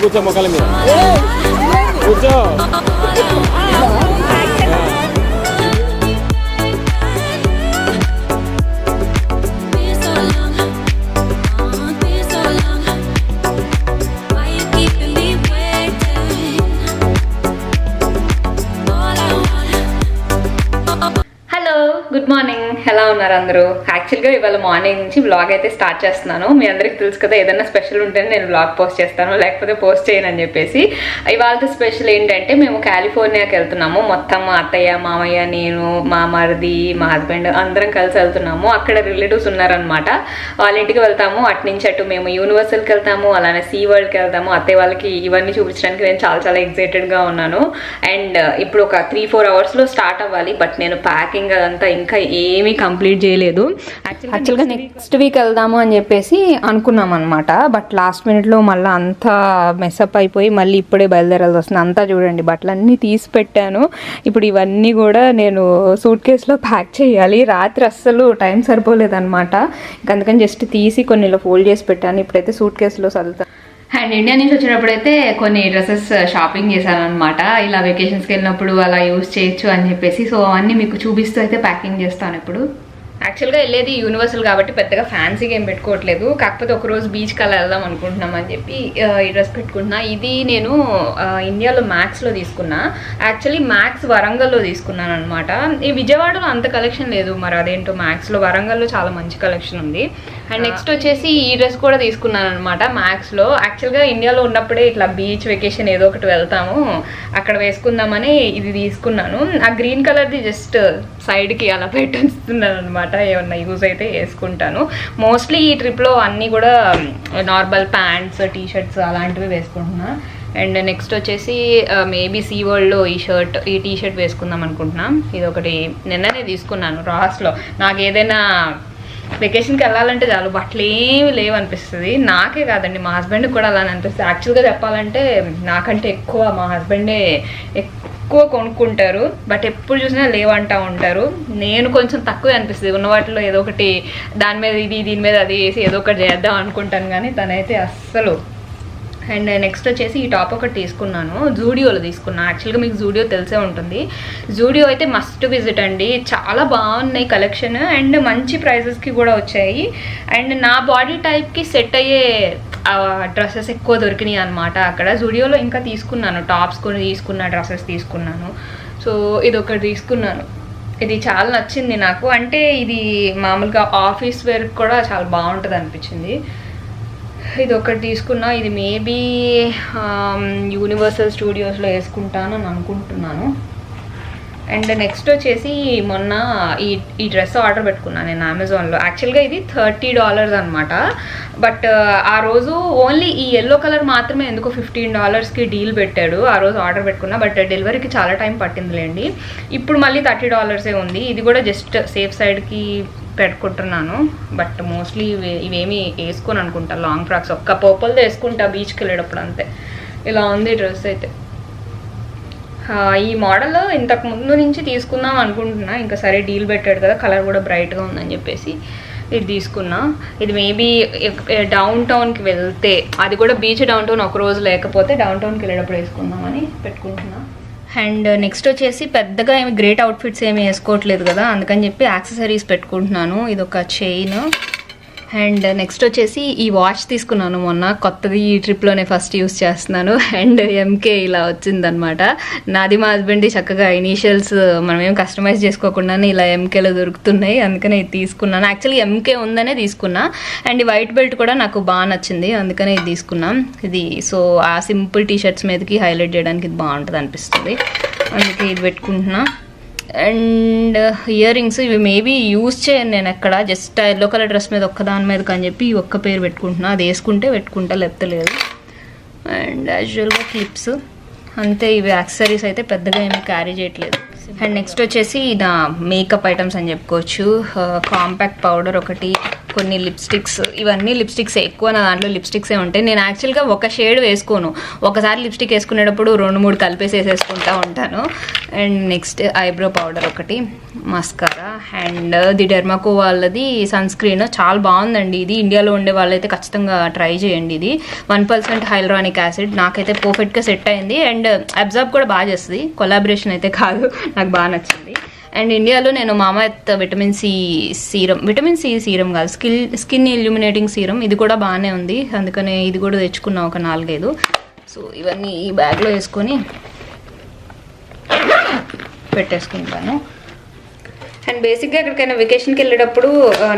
కూర్చో మొక్కల మీద కూర్చో. గుడ్ మార్నింగ్, ఎలా ఉన్నారు అందరూ? యాక్చువల్గా ఇవాళ మార్నింగ్ నుంచి వ్లాగ్ అయితే స్టార్ట్ చేస్తున్నాను. మీ అందరికి తెలుసు కదా, ఏదైనా స్పెషల్ ఉంటేనే నేను వ్లాగ్ పోస్ట్ చేస్తాను, లేకపోతే పోస్ట్ చేయను అని చెప్పేసి. ఇవాళ స్పెషల్ ఏంటంటే మేము కాలిఫోర్నియాకి వెళ్తున్నాము. మొత్తం మా అత్తయ్య, మామయ్య, నేను, మా మరిది, మా హస్బెండ్ అందరం కలిసి వెళ్తున్నాము. అక్కడ రిలేటివ్స్ ఉన్నారనమాట, వాళ్ళ ఇంటికి వెళ్తాము. అటు నుంచి అటు మేము యూనివర్సల్కి వెళ్తాము, అలానే సీ వరల్డ్కి వెళ్తాము. అత్తయ్య వాళ్ళకి ఇవన్నీ చూపించడానికి నేను చాలా చాలా ఎక్సైటెడ్గా ఉన్నాను. అండ్ ఇప్పుడు ఒక 3-4 అవర్స్లో స్టార్ట్ అవ్వాలి. బట్ నేను ప్యాకింగ్ అదంతా ఇంకా ఏమీ కంప్లీట్ చేయలేదు. యాక్చువల్గా నెక్స్ట్ వీక్ వెళ్దాము అని చెప్పేసి అనుకున్నాం అనమాట. బట్ లాస్ట్ మినిట్లో మళ్ళీ అంతా మెస్అప్ అయిపోయి మళ్ళీ ఇప్పుడే బయలుదేరాల్సి వస్తుంది. అంతా చూడండి, బట్టలన్నీ తీసి పెట్టాను. ఇప్పుడు ఇవన్నీ కూడా నేను సూట్ కేసులో ప్యాక్ చేయాలి. రాత్రి అస్సలు టైం సరిపోలేదన్నమాట. అందుకని జస్ట్ తీసి కొన్ని ఇలా ఫోల్డ్ చేసి పెట్టాను. ఇప్పుడైతే సూట్ కేసులో చదువుతాను. అండ్ ఇండియా నుంచి వచ్చినప్పుడైతే కొన్ని డ్రెస్సెస్ షాపింగ్ చేశాను అనమాట. ఇలా వెకేషన్స్కి వెళ్ళినప్పుడు అలా యూజ్ చేయొచ్చు అని చెప్పేసి. సో అవన్నీ మీకు చూపిస్తూ అయితే ప్యాకింగ్ చేస్తాను ఇప్పుడు. యాక్చువల్గా వెళ్ళేది యూనివర్సల్ కాబట్టి పెద్దగా ఫ్యాన్సీగా ఏం పెట్టుకోవట్లేదు. కాకపోతే ఒకరోజు బీచ్కి అలా వెళ్దాం అనుకుంటున్నాం అని చెప్పి ఈ డ్రెస్ పెట్టుకుంటున్నా. ఇది నేను ఇండియాలో మ్యాక్స్లో తీసుకున్నా. యాక్చువల్లీ మ్యాక్స్ వరంగల్లో తీసుకున్నాను అనమాట. ఈ విజయవాడలో అంత కలెక్షన్ లేదు, మరి అదేంటో మ్యాక్స్లో వరంగల్లో చాలా మంచి కలెక్షన్ ఉంది. అండ్ నెక్స్ట్ వచ్చేసి ఈ డ్రెస్ కూడా తీసుకున్నాను అనమాట మ్యాక్స్లో. యాక్చువల్గా ఇండియాలో ఉన్నప్పుడే ఇట్లా బీచ్ వెకేషన్ ఏదో ఒకటి వెళ్తాము, అక్కడ వేసుకుందామని ఇది తీసుకున్నాను. ఆ గ్రీన్ కలర్ది జస్ట్ సైడ్కి అలా పెట్టేస్తున్నాను అనమాట. ఏమన్నా యూజ్ అయితే వేసుకుంటాను. మోస్ట్లీ ఈ ట్రిప్లో అన్నీ కూడా నార్మల్ ప్యాంట్స్, టీషర్ట్స్ అలాంటివి వేసుకుంటున్నా. అండ్ నెక్స్ట్ వచ్చేసి మేబీ సీ వరల్డ్లో ఈ టీ షర్ట్ వేసుకుందాం అనుకుంటున్నాం. ఇది ఒకటి నిన్ననే తీసుకున్నాను రాస్లో. నాకు ఏదైనా వెకేషన్కి వెళ్ళాలంటే చాలు బట్టలు ఏమి లేవు అనిపిస్తుంది. నాకే కాదండి, మా హస్బెండ్కి కూడా అలానే అనిపిస్తుంది. యాక్చువల్గా చెప్పాలంటే నాకంటే ఎక్కువ మా హస్బెండే ఎక్కువ కొనుక్కుంటారు. బట్ ఎప్పుడు చూసినా లేవంటా ఉంటారు. నేను కొంచెం తక్కువే అనిపిస్తుంది. ఉన్న వాటిలో ఏదో ఒకటి దాని మీద ఇది, దీని మీద అది వేసి ఏదో ఒకటి చేద్దాం అనుకుంటాను, కానీ తనైతే అస్సలు. అండ్ నెక్స్ట్ వచ్చేసి ఈ టాప్ ఒకటి తీసుకున్నాను, జూడియోలో తీసుకున్నాను. యాక్చువల్గా మీకు జూడియో తెలిసే ఉంటుంది. జూడియో అయితే మస్ట్ విజిట్ అండి, చాలా బాగున్నాయి కలెక్షన్ అండ్ మంచి ప్రైజెస్కి కూడా వచ్చాయి. అండ్ నా బాడీ టైప్కి సెట్ అయ్యే డ్రెస్సెస్ ఎక్కువ దొరికినాయి అనమాట అక్కడ జూడియోలో. ఇంకా తీసుకున్నాను టాప్స్ కొన్ని తీసుకున్నా, డ్రెస్సెస్ తీసుకున్నాను. సో ఇది ఒకటి తీసుకున్నాను, ఇది చాలా నచ్చింది నాకు. అంటే ఇది మామూలుగా ఆఫీస్ వేర్కి కూడా చాలా బాగుంటుంది అనిపించింది. ఇది ఒకటి తీసుకున్నా. ఇది మేబీ యూనివర్సల్ స్టూడియోస్లో వేసుకుంటాను అని అనుకుంటున్నాను. అండ్ నెక్స్ట్ వచ్చేసి మొన్న ఈ డ్రెస్ ఆర్డర్ పెట్టుకున్నాను నేను అమెజాన్లో. యాక్చువల్గా ఇది $30 అనమాట. బట్ ఆ రోజు ఓన్లీ ఈ ఎల్లో కలర్ మాత్రమే ఎందుకో $15కి డీల్ పెట్టాడు. ఆ రోజు ఆర్డర్ పెట్టుకున్నా, బట్ డెలివరీకి చాలా టైం పట్టిందిలేండి. ఇప్పుడు మళ్ళీ $30 ఉంది. ఇది కూడా జస్ట్ సేఫ్ సైడ్కి పెట్టుకుంటున్నాను. బట్ మోస్ట్లీ ఇవేమి వేసుకొని అనుకుంటా, లాంగ్ ఫ్రాక్స్ ఒక్క పర్పుల్తో వేసుకుంటా బీచ్కి వెళ్ళేటప్పుడు, అంతే. ఇలా ఉంది డ్రెస్ అయితే. ఈ మోడల్ ఇంతకు ముందు నుంచి తీసుకుందాం అనుకుంటున్నా, ఇంకా సరే డీల్ పెట్టాడు కదా, కలర్ కూడా బ్రైట్గా ఉందని చెప్పేసి ఇది తీసుకున్నా. ఇది మేబీ డౌన్ టౌన్కి వెళ్తే, అది కూడా బీచ్ డౌన్ టౌన్ ఒక రోజు లేకపోతే డౌన్ టౌన్కి వెళ్ళేటప్పుడు వేసుకుందామని పెట్టుకుంటున్నా. అండ్ నెక్స్ట్ వచ్చేసి పెద్దగా ఏమి గ్రేట్ అవుట్ఫిట్స్ ఏమి వేసుకోవట్లేదు కదా, అందుకని చెప్పి యాక్సెసరీస్ పెట్టుకుంటున్నాను. ఇది ఒక చైన్. అండ్ నెక్స్ట్ వచ్చేసి ఈ వాచ్ తీసుకున్నాను మొన్న, కొత్తది ఈ ట్రిప్లోనే ఫస్ట్ యూస్ చేస్తున్నాను. అండ్ ఎంకే ఇలా వచ్చిందనమాట. నాది మా హస్బెండ్ చక్కగా ఇనీషియల్స్ మనం ఏం కస్టమైజ్ చేసుకోకుండానే ఇలా ఎంకేలో దొరుకుతున్నాయి, అందుకనే ఇది తీసుకున్నాను. యాక్చువల్లీ ఎంకే ఉందనే తీసుకున్నా. అండ్ ఈ వైట్ బెల్ట్ కూడా నాకు బాగా నచ్చింది, అందుకనే ఇది తీసుకున్నాం. ఇది సో ఆ సింపుల్ టీషర్ట్స్ మీదకి హైలైట్ చేయడానికి ఇది బాగుంటుంది అనిపిస్తుంది, అందుకే ఇది పెట్టుకుంటున్నా. అండ్ ఇయర్ రింగ్స్ ఇవి మేబీ యూజ్ చేయను నేను ఎక్కడ, జస్ట్ ఎల్లో కలర్ డ్రెస్ మీద ఒక్కదాని మీదకి అని చెప్పి ఈ ఒక్క పేరు పెట్టుకుంటున్నా. అది వేసుకుంటే పెట్టుకుంటా, లేకపోతే లేదు. అండ్ యాజువల్గా క్లిప్స్ అంతే. ఇవి యాక్సెసరీస్ అయితే పెద్దగా ఏమీ క్యారీ చేయట్లేదు. అండ్ నెక్స్ట్ వచ్చేసి నా మేకప్ ఐటమ్స్ అని చెప్పుకోవచ్చు. కాంపాక్ట్ పౌడర్ ఒకటి, కొన్ని లిప్స్టిక్స్. ఇవన్నీ లిప్స్టిక్స్, ఎక్కువ నా దాంట్లో లిప్స్టిక్సే ఉంటాయి. నేను యాక్చువల్గా ఒక షేడ్ వేసుకోను, ఒకసారి లిప్స్టిక్ వేసుకునేటప్పుడు 2-3 కలిపేసి వేసేసుకుంటూ ఉంటాను. అండ్ నెక్స్ట్ ఐబ్రో పౌడర్ ఒకటి, మస్కారా, అండ్ ది డెర్మాకో వాళ్ళది సన్ స్క్రీన్ చాలా బాగుందండి. ఇది ఇండియాలో ఉండే వాళ్ళైతే ఖచ్చితంగా ట్రై చేయండి. ఇది 1% హైల్రానిక్ యాసిడ్, నాకైతే పర్ఫెక్ట్గా సెట్ అయింది. అండ్ అబ్జార్బ్ కూడా బాగా చేస్తుంది, కొలాబరేషన్ అయితే కాదు, నాకు బాగా నచ్చింది. అండ్ ఇండియాలో నేను మామాఎర్త్ విటమిన్ సి సీరం కాదు, స్కిన్ ఇల్యూమినేటింగ్ సీరం, ఇది కూడా బాగానే ఉంది. అందుకనే ఇది కూడా తెచ్చుకున్నాం ఒక 4-5. సో ఇవన్నీ ఈ బ్యాగ్లో వేసుకొని పెట్టేసుకుంటాను. అండ్ బేసిక్గా ఎక్కడికైనా వెకేషన్కి వెళ్ళేటప్పుడు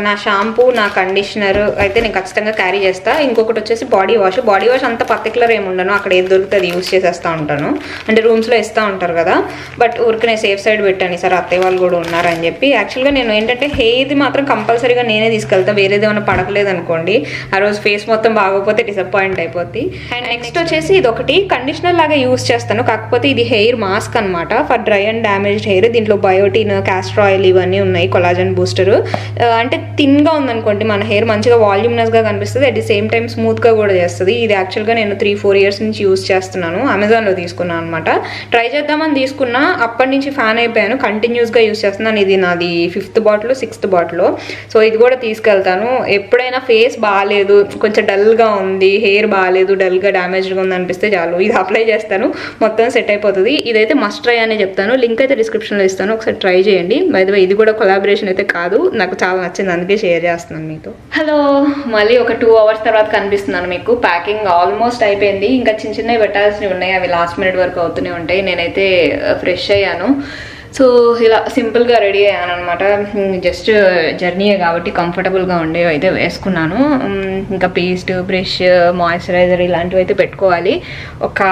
నా షాంపూ, నా కండిషనర్ అయితే నేను ఖచ్చితంగా క్యారీ చేస్తాను. ఇంకొకటి వచ్చేసి బాడీ వాష్ అంత పర్టికులర్ ఏమి ఉండను, అక్కడ ఏది దొరికితే అది యూస్ చేసేస్తూ ఉంటాను. అంటే రూమ్స్లో ఇస్తూ ఉంటారు కదా, బట్ ఊరికి నేను సేఫ్ సైడ్ పెట్టాను సార్, అత్తయ్య వాళ్ళు కూడా ఉన్నారని చెప్పి. యాక్చువల్గా నేను ఏంటంటే హెయిర్ది మాత్రం కంపల్సరీగా నేనే తీసుకెళ్తాను, వేరేది ఏమైనా పడకలేదు అనుకోండి, ఆ రోజు ఫేస్ మొత్తం బాగోకపోతే డిసప్పాయింట్ అయిపోద్ది. అండ్ నెక్స్ట్ వచ్చేసి ఇది ఒకటి కండిషనర్ లాగా యూస్ చేస్తాను, కాకపోతే ఇది హెయిర్ మాస్క్ అనమాట, for dry and damaged hair. దీంట్లో బయోటిన్, క్యాస్టర్ ఆయిల్ ఇవన్నీ ఉన్నాయి, కొలాజన్ బూస్టర్. అంటే థిన్గా ఉందనుకోండి మన హెయిర్ మంచిగా వాల్యూమినస్గా కనిపిస్తుంది, అట్ ది సేమ్ టైం స్మూత్గా కూడా చేస్తుంది. ఇది యాక్చువల్గా నేను 3-4 ఇయర్స్ నుంచి యూస్ చేస్తున్నాను, అమెజాన్లో తీసుకున్నాను అనమాట. ట్రై చేద్దామని తీసుకున్నా, అప్పటి నుంచి ఫ్యాన్ అయిపోయాను, కంటిన్యూస్గా యూస్ చేస్తున్నాను. ఇది నాది 5th bottle 6th bottle. So ఇది కూడా తీసుకెళ్తాను. ఎప్పుడైనా ఫేస్ బాగాలేదు, కొంచెం డల్గా ఉంది, హెయిర్ బాగాలేదు, డల్గా డ్యామేజ్గా ఉంది అనిపిస్తే చాలు ఇది అప్లై చేస్తాను, మొత్తం సెట్ అయిపోతుంది. ఇదైతే మస్ట్ ట్రై అనే చెప్తాను, లింక్ అయితే డిస్క్రిప్షన్లో ఇస్తాను, ఒకసారి ట్రై చేయండి. బై ది వే ఇది కూడా కొలాబరేషన్ అయితే కాదు, నాకు చాలా నచ్చింది, అందుకే షేర్ చేస్తున్నాను మీతో. హలో, మళ్ళీ ఒక 2 hours తర్వాత కనిపిస్తున్నాను మీకు. ప్యాకింగ్ ఆల్మోస్ట్ అయిపోయింది, ఇంకా చిన్నవి పెట్టాల్సినవి ఉన్నాయి, అవి లాస్ట్ మినిట్ వరకు అవుతూనే ఉంటాయి. నేనైతే ఫ్రెష్ అయ్యాను, సో ఇలా సింపుల్గా రెడీ అయ్యాను అనమాట. జస్ట్ జర్నీయే కాబట్టి కంఫర్టబుల్గా ఉండేవి అయితే వేసుకున్నాను. ఇంకా పేస్ట్, బ్రష్, మాయిశ్చరైజర్ ఇలాంటివి అయితే పెట్టుకోవాలి. ఒక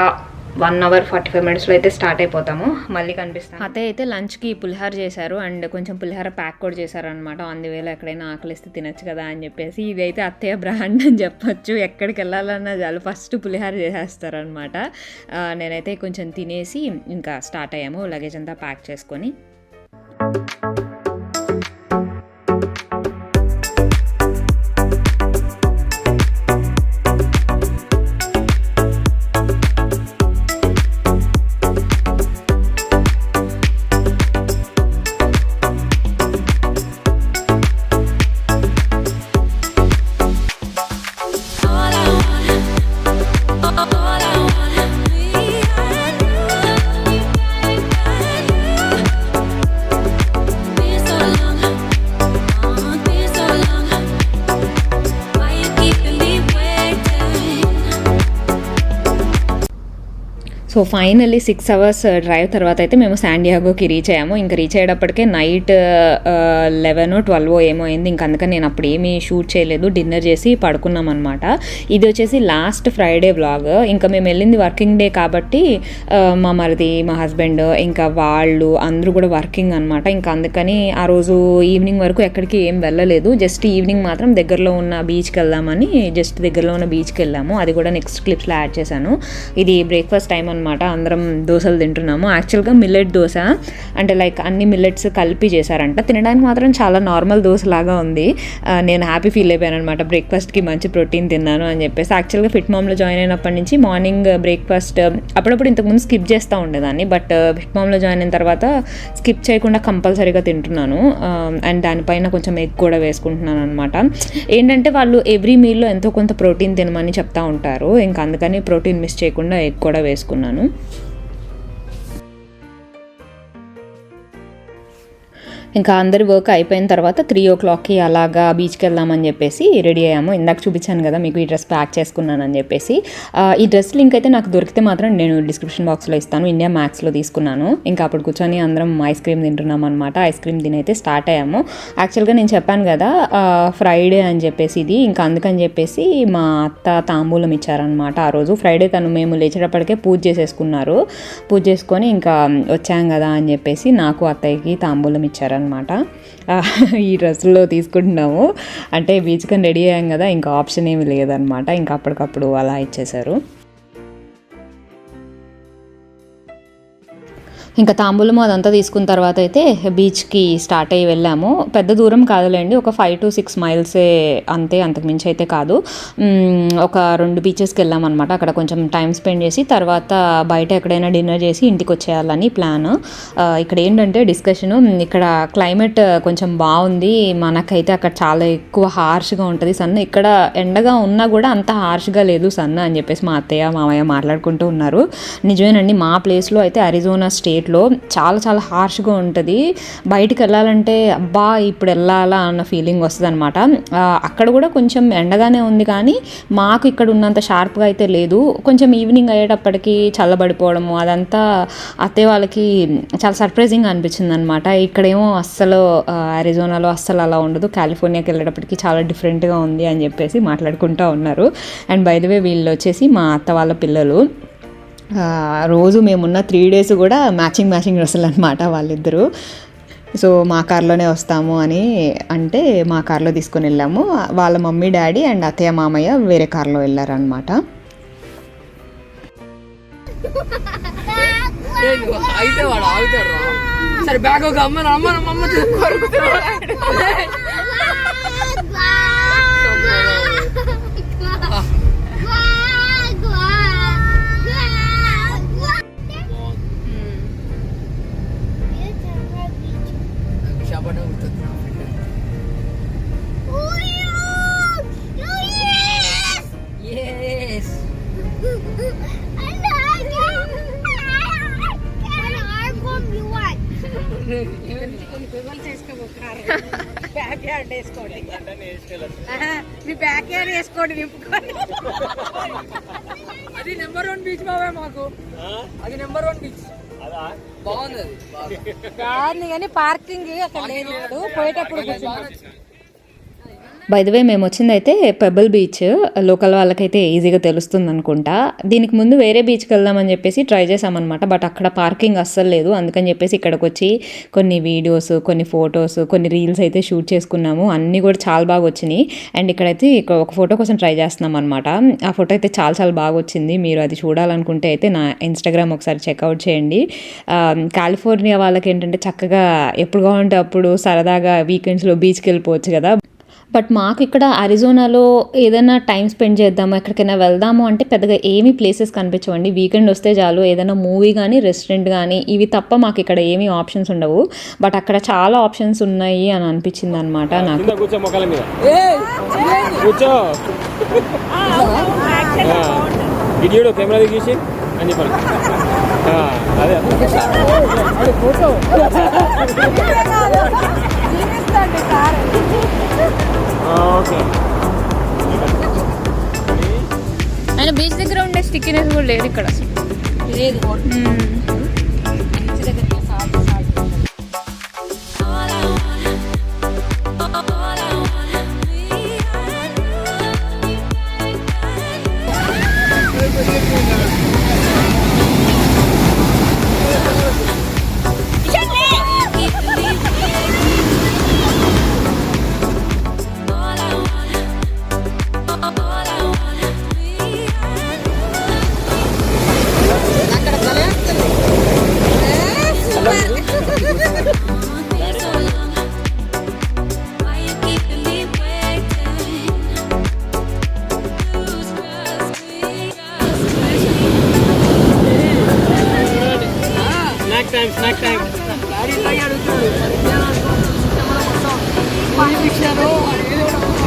1 hour 45 minutesలో అయితే స్టార్ట్ అయిపోతాము. మళ్ళీ కనిపిస్తాను. అత్తయ్య అయితే లంచ్కి పులిహార చేశారు, అండ్ కొంచెం పులిహార ప్యాక్ కూడా చేశారు అనమాట. ఆన్ ది వేలో ఎక్కడైనా ఆకలిస్తే తినచ్చు కదా అని చెప్పేసి. ఇదైతే అత్తయ్య బ్రాండ్ అని చెప్పొచ్చు, ఎక్కడికి వెళ్ళాలన్నా చాలు ఫస్ట్ పులిహార చేసేస్తారనమాట. నేనైతే కొంచెం తినేసి ఇంకా స్టార్ట్ అయ్యాము, లగేజ్ అంతా ప్యాక్ చేసుకొని. సో ఫైనల్లీ 6 hours డ్రైవ్ తర్వాత అయితే మేము శాండియాగోకి రీచ్ అయ్యాము. ఇంకా రీచ్ అయ్యేటప్పటికే నైట్ 11-12 ఏమో అయింది. ఇంకా అందుకని నేను అప్పుడు ఏమీ షూట్ చేయలేదు, డిన్నర్ చేసి పడుకున్నాం అనమాట. ఇది వచ్చేసి లాస్ట్ ఫ్రైడే వ్లాగ్. ఇంకా మేము వెళ్ళింది వర్కింగ్ డే కాబట్టి మా మరిది, మా హస్బెండ్, ఇంకా వాళ్ళు అందరూ కూడా వర్కింగ్ అనమాట. ఇంకా అందుకని ఆ రోజు ఈవినింగ్ వరకు ఎక్కడికి ఏం వెళ్ళలేదు, జస్ట్ ఈవినింగ్ మాత్రం దగ్గరలో ఉన్న బీచ్కి వెళ్దామని జస్ట్ దగ్గరలో ఉన్న బీచ్కి వెళ్ళాము. అది కూడా నెక్స్ట్ క్లిప్స్లో యాడ్ చేశాను. ఇది బ్రేక్ఫాస్ట్ టైం అనమాట, అందరం దోశలు తింటున్నాము. యాక్చువల్గా మిల్లెట్ దోశ, అంటే లైక్ అన్ని మిల్లెట్స్ కలిపి చేశారంట. తినడానికి మాత్రం చాలా నార్మల్ దోశ లాగా ఉంది. నేను హ్యాపీ ఫీల్ అయిపోయాను అనమాట, బ్రేక్ఫాస్ట్కి మంచి ప్రోటీన్ తిన్నాను అని చెప్పేసి. యాక్చువల్గా ఫిట్ మామ్లో జాయిన్ అయినప్పటి నుంచి మార్నింగ్ బ్రేక్ఫాస్ట్ అప్పుడప్పుడు ఇంతకుముందు స్కిప్ చేస్తూ ఉండేదాన్ని, బట్ ఫిట్ మామ్లో జాయిన్ అయిన తర్వాత స్కిప్ చేయకుండా కంపల్సరీగా తింటున్నాను. అండ్ దానిపైన కొంచెం ఎగ్ కూడా వేసుకుంటున్నాను అనమాట. ఏంటంటే వాళ్ళు ఎవ్రీ మీల్లో ఎంతో కొంత ప్రోటీన్ తినమని చెప్తా ఉంటారు, ఇంకా అందుకని ప్రోటీన్ మిస్ చేయకుండా ఎగ్ కూడా వేసుకున్నాను. ఇంకా అందరి వర్క్ అయిపోయిన తర్వాత 3 o'clockకి అలాగా బీచ్కి వెళ్దామని చెప్పేసి రెడీ అయ్యాము. ఇందాక చూపించాను కదా మీకు ఈ డ్రెస్ ప్యాక్ చేసుకున్నానని చెప్పేసి. ఈ డ్రెస్ లింక్ అయితే నాకు దొరికితే మాత్రం నేను డిస్క్రిప్షన్ బాక్స్లో ఇస్తాను. ఇండియా మ్యాక్స్లో తీసుకున్నాను. ఇంకా అప్పుడు కూర్చొని అందరం ఐస్ క్రీమ్ తింటున్నాం అనమాట. ఐస్ క్రీమ్ తిని అయితే స్టార్ట్ అయ్యాము. యాక్చువల్గా నేను చెప్పాను కదా ఫ్రైడే అని చెప్పేసి ఇది, ఇంకా అందుకని చెప్పేసి మా అత్త తాంబూలం ఇచ్చారనమాట. ఆ రోజు ఫ్రైడే మేము లేచేటప్పటికే పూజ చేసేసుకున్నారు. పూజ చేసుకొని ఇంకా వచ్చాం కదా అని చెప్పేసి నాకు అత్తయ్యకి తాంబూలం ఇచ్చారనమాట. ఈ డ్రెస్సులో తీసుకుంటున్నాము, అంటే బీచ్కి రెడీ అయ్యాం కదా, ఇంకా ఆప్షన్ ఏమి లేదనమాట. ఇంకా అప్పటికప్పుడు అలా ఇచ్చేశారు. ఇంకా తాంబూలం అదంతా తీసుకున్న తర్వాత అయితే బీచ్కి స్టార్ట్ అయ్యి వెళ్ళాము. పెద్ద దూరం కాదులేండి, ఒక 5 to 6 మైల్సే అంతే, అంతకుమించి అయితే కాదు. ఒక 2 బీచెస్కి వెళ్ళామన్నమాట. అక్కడ కొంచెం టైం స్పెండ్ చేసి తర్వాత బయట ఎక్కడైనా డిన్నర్ చేసి ఇంటికి వచ్చేయాలని ప్లాన్. ఇక్కడ ఏంటంటే డిస్కషను, ఇక్కడ క్లైమేట్ కొంచెం బాగుంది, మనకైతే అక్కడ చాలా ఎక్కువ హార్ష్గా ఉంటుంది సన్. ఇక్కడ ఎండగా ఉన్నా కూడా అంత హార్ష్గా లేదు సన్ అని చెప్పేసి మా అత్తయ్య మామయ్య మాట్లాడుకుంటూ ఉన్నారు. నిజమేనండి, మా ప్లేస్లో అయితే అరిజోనా స్టేట్లో చాలా చాలా హార్ష్గా ఉంటుంది. బయటికి వెళ్ళాలంటే అబ్బా ఇప్పుడు వెళ్ళాలా అన్న ఫీలింగ్ వస్తుంది అనమాట. అక్కడ కూడా కొంచెం ఎండగానే ఉంది, కానీ మాకు ఇక్కడ ఉన్నంత షార్ప్గా అయితే లేదు. కొంచెం ఈవినింగ్ అయ్యేటప్పటికి చల్లబడిపోవడము అదంతా అత్తయ్య వాళ్ళకి చాలా సర్ప్రైజింగ్ అనిపించింది అనమాట. ఇక్కడేమో అస్సలు అరిజోనాలో అస్సలు అలా ఉండదు, కాలిఫోర్నియాకి వెళ్ళేటప్పటికి చాలా డిఫరెంట్గా ఉంది అని చెప్పేసి మాట్లాడుకుంటూ ఉన్నారు. అండ్ బై ద వే వీళ్ళు వచ్చేసి మా అత్త వాళ్ళ పిల్లలు. రోజు మేమున్న 3 days కూడా మ్యాచింగ్ డ్రెస్సులు అనమాట వాళ్ళిద్దరూ. సో మా కార్లోనే వస్తాము అని అంటే మా కార్లో తీసుకొని వెళ్ళాము. వాళ్ళ మమ్మీ డాడీ అండ్ అత్తయ్య మామయ్య వేరే కార్లో వెళ్ళారనమాట. అయితే వాడు ఆగుతాడు. సరే బ్యాగ్ ఒక అమ్మ అది నెంబర్ 1 బీచ్ బాబాయ్ మాకు. అది నెంబర్ 1 బీచ్. బాగుంది కాదు కానీ పార్కింగ్ అక్కడ లేదు, పోయేటప్పుడు బై ద వే మేము వచ్చిందైతే పెబుల్ బీచ్. లోకల్ వాళ్ళకైతే ఈజీగా తెలుస్తుంది అనుకుంటా. దీనికి ముందు వేరే బీచ్కి వెళ్దామని చెప్పేసి ట్రై చేసామన్నమాట. బట్ అక్కడ పార్కింగ్ అస్సలు లేదు. అందుకని చెప్పేసి ఇక్కడికి వచ్చి కొన్ని వీడియోస్, కొన్ని ఫొటోస్, కొన్ని రీల్స్ అయితే షూట్ చేసుకున్నాము. అన్నీ కూడా చాలా బాగా వచ్చినాయి. అండ్ ఇక్కడైతే ఒక ఫోటో కోసం ట్రై చేస్తున్నాం అనమాట. ఆ ఫోటో అయితే చాలా చాలా బాగా వచ్చింది. మీరు అది చూడాలనుకుంటే అయితే నా ఇన్స్టాగ్రామ్ ఒకసారి చెక్అవుట్ చేయండి. కాలిఫోర్నియా వాళ్ళకి ఏంటంటే చక్కగా ఎప్పుడు కావాలంటే అప్పుడు సరదాగా వీకెండ్స్లో బీచ్కి వెళ్ళిపోవచ్చు కదా. బట్ మాకు ఇక్కడ అరిజోనాలో ఏదైనా టైం స్పెండ్ చేద్దాము, ఎక్కడికైనా వెళ్దాము అంటే పెద్దగా ఏమీ ప్లేసెస్ కనిపించవండి. వీకెండ్ వస్తే చాలు ఏదైనా మూవీ కానీ రెస్టారెంట్ కానీ ఇవి తప్ప మాకు ఇక్కడ ఏమీ ఆప్షన్స్ ఉండవు. బట్ అక్కడ చాలా ఆప్షన్స్ ఉన్నాయి అని అనిపించింది అనమాట నాకు. ఆయన బీచ్ దగ్గర ఉండే స్టిక్కినెస్ కూడా లేదు ఇక్కడ లేదు. snack time.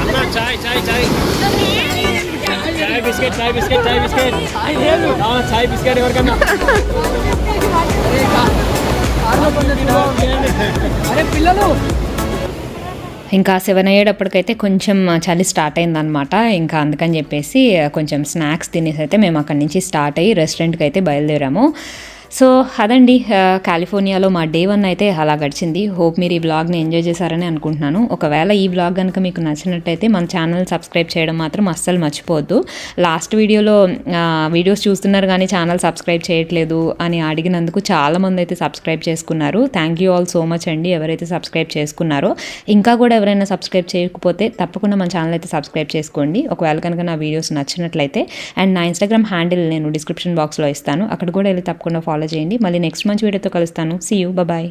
Anna, chai. Chai biscuit. Chai biscuit ఎవరికన్నా. అరే పిల్లలు ఇంకా 7 అయ్యేటప్పటికైతే కొంచెం చలి స్టార్ట్ అయిందనమాట. ఇంకా అందుకని చెప్పేసి కొంచెం స్నాక్స్ తినేసి అయితే మేము అక్కడి నుంచి స్టార్ట్ అయ్యి రెస్టారెంట్కి అయితే బయలుదేరాము. సో అదండి కాలిఫోర్నియాలో మా డే 1 అయితే అలా గడిచింది. హోప్ మీరు ఈ వ్లాగ్ని ఎంజాయ్ చేశారని అనుకుంటున్నాను. ఒకవేళ ఈ వ్లాగ్ కనుక మీకు నచ్చినట్టయితే మన ఛానల్ సబ్స్క్రైబ్ చేయడం మాత్రం అస్సలు మర్చిపోవద్దు. లాస్ట్ వీడియోలో వీడియోస్ చూస్తున్నారు కానీ ఛానల్ సబ్స్క్రైబ్ చేయట్లేదు అని అడిగినందుకు చాలామంది అయితే సబ్స్క్రైబ్ చేసుకున్నారు. Thank you all so much అండి ఎవరైతే సబ్స్క్రైబ్ చేసుకున్నారో. ఇంకా కూడా ఎవరైనా సబ్స్క్రైబ్ చేయకపోతే తప్పకుండా మన ఛానల్ అయితే సబ్స్క్రైబ్ చేసుకోండి. ఒకవేళ కనుక నా వీడియోస్ నచ్చినట్లయితే. అండ్ నా ఇన్స్టాగ్రామ్ హ్యాండిల్ నేను డిస్క్రిప్షన్ బాక్స్లో ఇస్తాను, అక్కడ కూడా వెళ్ళి తప్పకుండా ఫాలో ఫాలో చేయండి. మళ్ళీ నెక్స్ట్ మంచి వీడియోతో కలుస్తాను. See you, bye.